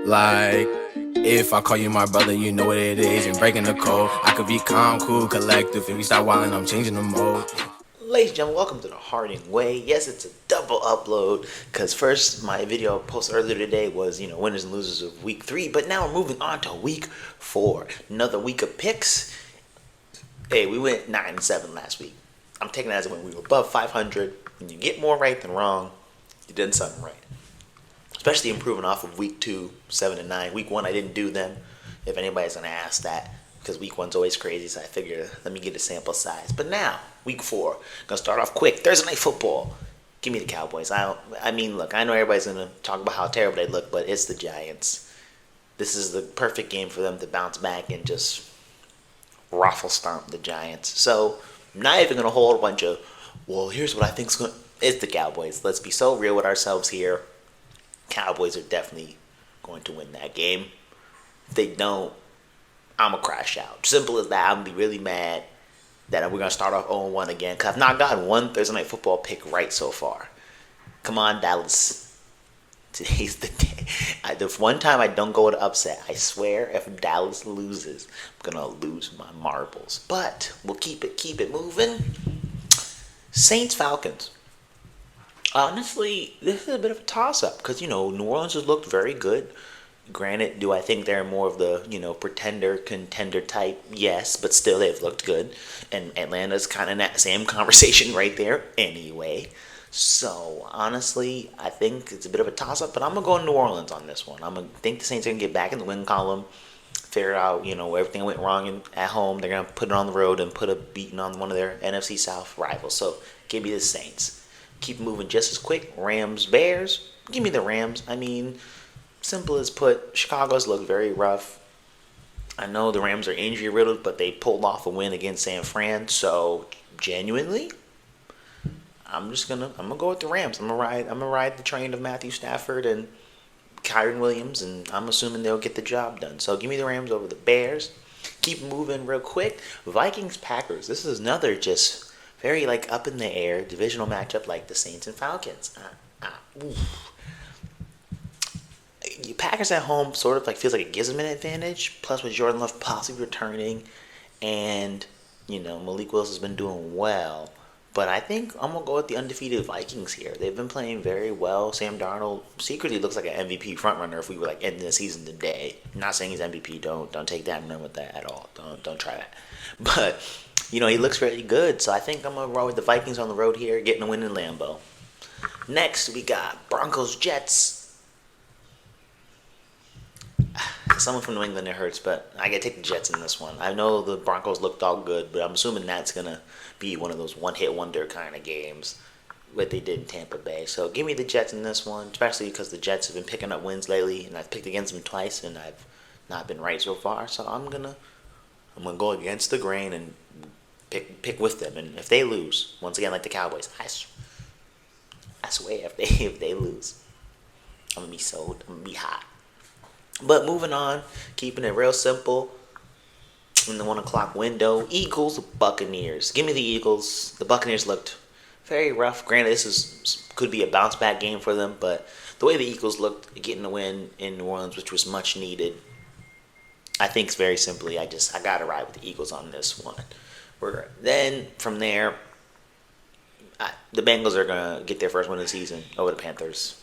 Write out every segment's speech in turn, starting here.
Like, if I call you my brother, you know what it is. And breaking the code, I could be calm, cool, collective. If we start wildin', I'm changing the mode. Ladies and gentlemen, welcome to the Harding Way. Yes, it's a double upload because first my video post earlier today was, winners and losers of week 3, but now we're moving on to week 4. Another week of picks. Hey, we went 9-7 last week. I'm taking that as a win. We were above 500. When you get more right than wrong, you did something right. Especially improving off of week 2, 7-9. Week 1, I didn't do them. If anybody's gonna ask that, because week 1's always crazy, so I figured let me get a sample size. But now, week 4, gonna start off quick. Thursday night football. Give me the Cowboys. Look, I know everybody's gonna talk about how terrible they look, but it's the Giants. This is the perfect game for them to bounce back and just raffle stomp the Giants. So, I'm not even gonna hold a bunch of, well, here's what I think's gonna. It's the Cowboys. Let's be so real with ourselves here. Cowboys are definitely going to win that game. If they don't, I'm going to crash out. Simple as that. I'm going to be really mad that we're going to start off 0-1 again. Because I've not gotten one Thursday Night Football pick right so far. Come on, Dallas. Today's the day. The one time I don't go with an upset, I swear if Dallas loses, I'm going to lose my marbles. But we'll keep it moving. Saints-Falcons. Honestly, this is a bit of a toss-up because, New Orleans has looked very good. Granted, do I think they're more of the, pretender, contender type? Yes, but still they've looked good. And Atlanta's kind of in that same conversation right there anyway. So, honestly, I think it's a bit of a toss-up, but I'm going to go New Orleans on this one. I'm going to think the Saints are going to get back in the win column, figure out, everything went wrong at home. They're going to put it on the road and put a beating on one of their NFC South rivals. So, give me the Saints. Keep moving just as quick. Rams, Bears. Give me the Rams. Simple as put, Chicago's looked very rough. I know the Rams are injury riddled, but they pulled off a win against San Fran. So genuinely, I'm gonna go with the Rams. I'm gonna ride the train of Matthew Stafford and Kyren Williams, and I'm assuming they'll get the job done. So give me the Rams over the Bears. Keep moving real quick. Vikings, Packers. This is another just very up in the air divisional matchup like the Saints and Falcons. Packers at home sort of feels like it gives them an advantage. Plus with Jordan Love possibly returning, and Malik Willis has been doing well. But I think I'm gonna go with the undefeated Vikings here. They've been playing very well. Sam Darnold secretly looks like an MVP frontrunner if we were ending the season today. I'm not saying he's MVP. Don't take that and run with that at all. Don't try that. But he looks really good. So I think I'm gonna roll with the Vikings on the road here, getting a win in Lambeau. Next we got Broncos Jets. Someone from New England, it hurts, but I gotta take the Jets in this one. I know the Broncos looked all good, but I'm assuming that's gonna be one of those one-hit wonder kind of games, what they did in Tampa Bay. So give me the Jets in this one, especially because the Jets have been picking up wins lately, and I've picked against them twice, and I've not been right so far. So I'm gonna go against the grain and pick with them. And if they lose, once again, like the Cowboys, I swear if they lose, I'm gonna be hot. But moving on, keeping it real simple, in the 1 o'clock window, Eagles, Buccaneers. Give me the Eagles. The Buccaneers looked very rough. Granted, could be a bounce back game for them, but the way the Eagles looked getting a win in New Orleans, which was much needed, I think very simply, I got to ride with the Eagles on this one. Then from there, the Bengals are going to get their first win of the season over the Panthers.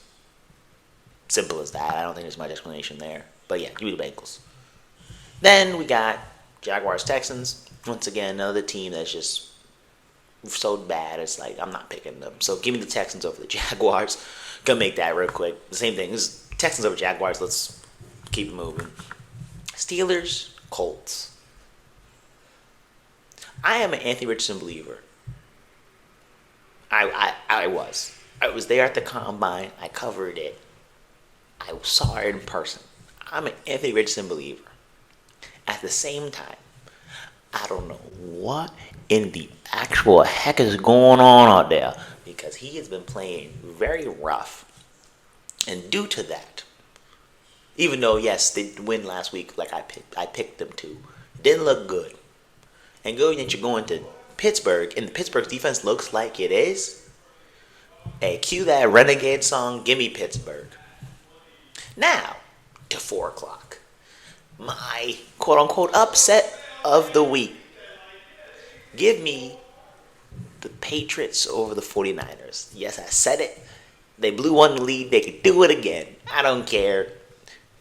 Simple as that. I don't think there's much explanation there. But yeah, give me the Bengals. Then we got Jaguars, Texans. Once again, another team that's just so bad. It's I'm not picking them. So give me the Texans over the Jaguars. Gonna make that real quick. The same thing. This is Texans over Jaguars. Let's keep it moving. Steelers, Colts. I am an Anthony Richardson believer. I was. I was there at the combine. I covered it. I saw it in person. I'm an Anthony Richardson believer. At the same time, I don't know what in the actual heck is going on out there because he has been playing very rough. And due to that, even though, yes, they did win last week like I picked them to, didn't look good. And going that you're going to Pittsburgh, and the Pittsburgh defense looks like it is, hey, cue that Renegade song, Gimme Pittsburgh. Now, to 4 o'clock. My quote-unquote upset of the week. Give me the Patriots over the 49ers. Yes, I said it. They blew one lead. They could do it again. I don't care.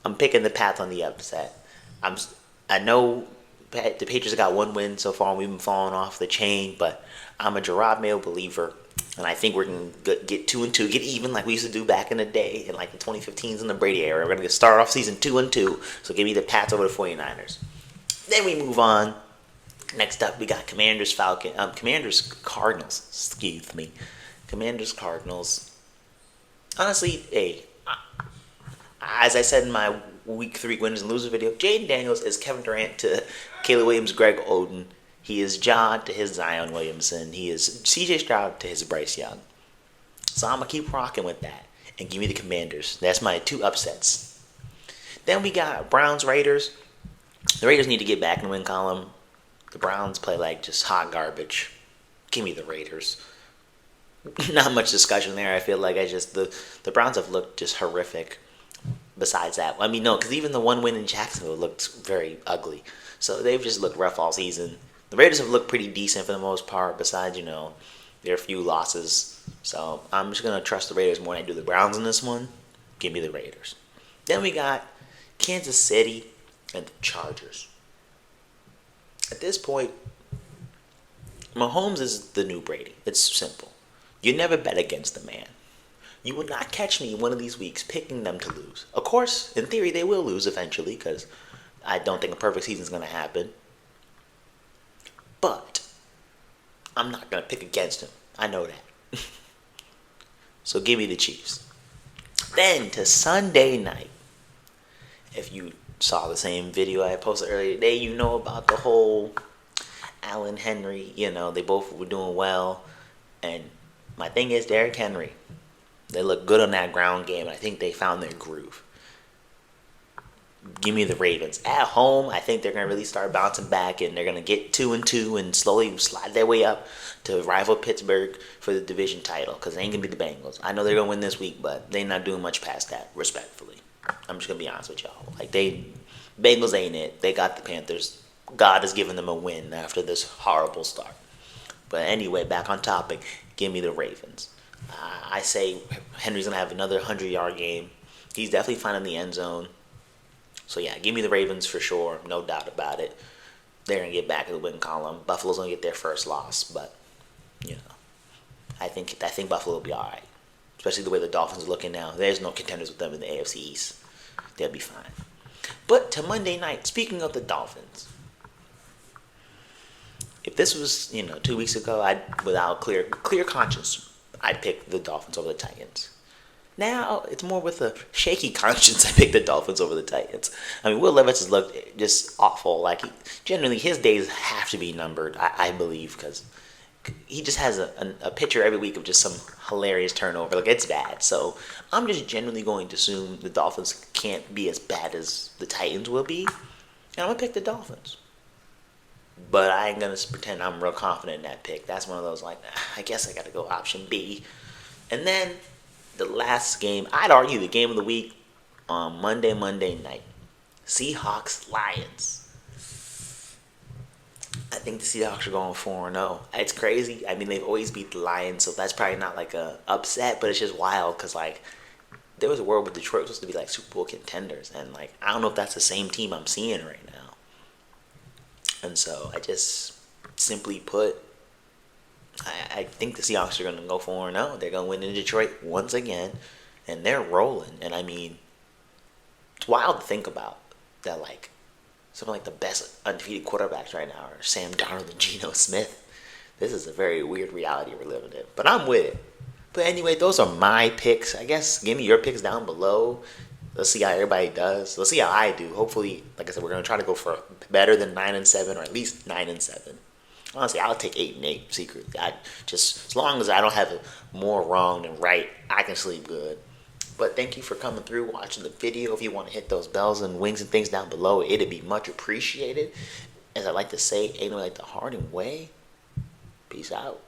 I'm picking the Pats on the upset. I know the Patriots got one win so far, and we've been falling off the chain, but I'm a Gerard Mayo believer, and I think we're going to get 2-2, get even like we used to do back in the day, in like the 2015s in the Brady era. We're going to start off season 2-2, so give me the Pats over the 49ers. Then we move on. Next up, we got Commanders Cardinals. Excuse me. Commanders Cardinals. Honestly, hey, as I said in my Week 3 winners and losers video, Jaden Daniels is Kevin Durant to Caleb Williams, Greg Oden. He is Ja to his Zion Williamson. He is CJ Stroud to his Bryce Young. So I'm going to keep rocking with that and give me the Commanders. That's my 2 upsets. Then we got Browns Raiders. The Raiders need to get back in the win column. The Browns play like just hot garbage. Give me the Raiders. Not much discussion there. I feel like the Browns have looked just horrific. Besides that, I mean, no, because even the one win in Jacksonville looked very ugly. So they've just looked rough all season. The Raiders have looked pretty decent for the most part, besides, their few losses. So I'm just going to trust the Raiders more than I do the Browns in this one. Give me the Raiders. Then we got Kansas City and the Chargers. At this point, Mahomes is the new Brady. It's simple. You never bet against the man. You will not catch me one of these weeks picking them to lose. Of course, in theory, they will lose eventually because I don't think a perfect season is going to happen. But I'm not going to pick against him. I know that. So give me the Chiefs. Then to Sunday night. If you saw the same video I posted earlier today, you know about the whole Allen Henry. They both were doing well. And my thing is Derrick Henry. They look good on that ground game, and I think they found their groove. Give me the Ravens. At home, I think they're going to really start bouncing back, and they're going to get 2-2 and slowly slide their way up to rival Pittsburgh for the division title, because they ain't going to be the Bengals. I know they're going to win this week, but they're not doing much past that, respectfully. I'm just going to be honest with y'all. Bengals ain't it. They got the Panthers. God has given them a win after this horrible start. But anyway, back on topic. Give me the Ravens. I say Henry's going to have another 100-yard game. He's definitely finding the end zone. So, yeah, give me the Ravens for sure. No doubt about it. They're going to get back in the win column. Buffalo's going to get their first loss. But, I think Buffalo will be all right. Especially the way the Dolphins are looking now. There's no contenders with them in the AFC East. They'll be fine. But to Monday night, speaking of the Dolphins, if this was, 2 weeks ago, without clear conscience, I'd pick the Dolphins over the Titans. Now, it's more with a shaky conscience I pick the Dolphins over the Titans. I mean, Will Levis has looked just awful. Generally, his days have to be numbered, I believe, because he just has a picture every week of just some hilarious turnover. It's bad. So, I'm just generally going to assume the Dolphins can't be as bad as the Titans will be. And I'm going to pick the Dolphins. But I ain't going to pretend I'm real confident in that pick. That's one of those, I guess I got to go option B. And then the last game, I'd argue the game of the week on Monday night. Seahawks-Lions. I think the Seahawks are going 4-0. It's crazy. I mean, they've always beat the Lions, so that's probably not a upset, but it's just wild because, there was a world where Detroit was supposed to be, Super Bowl contenders. And, I don't know if that's the same team I'm seeing right now. And so I just simply put, I think the Seahawks are going to go 4-0. They're going to win in Detroit once again, and they're rolling. And I mean, it's wild to think about that. Some of the best undefeated quarterbacks right now are Sam Darnold and Geno Smith. This is a very weird reality we're living in, but I'm with it. But anyway, those are my picks. I guess give me your picks down below. Let's see how everybody does. Let's see how I do. Hopefully, like I said, we're going to try to go for better than 9-7 or at least 9-7. Honestly, I'll take 8-8 secretly. As long as I don't have more wrong than right, I can sleep good. But thank you for coming through, watching the video. If you want to hit those bells and wings and things down below, it'd be much appreciated. As I like to say, ain't no like the Harding way. Peace out.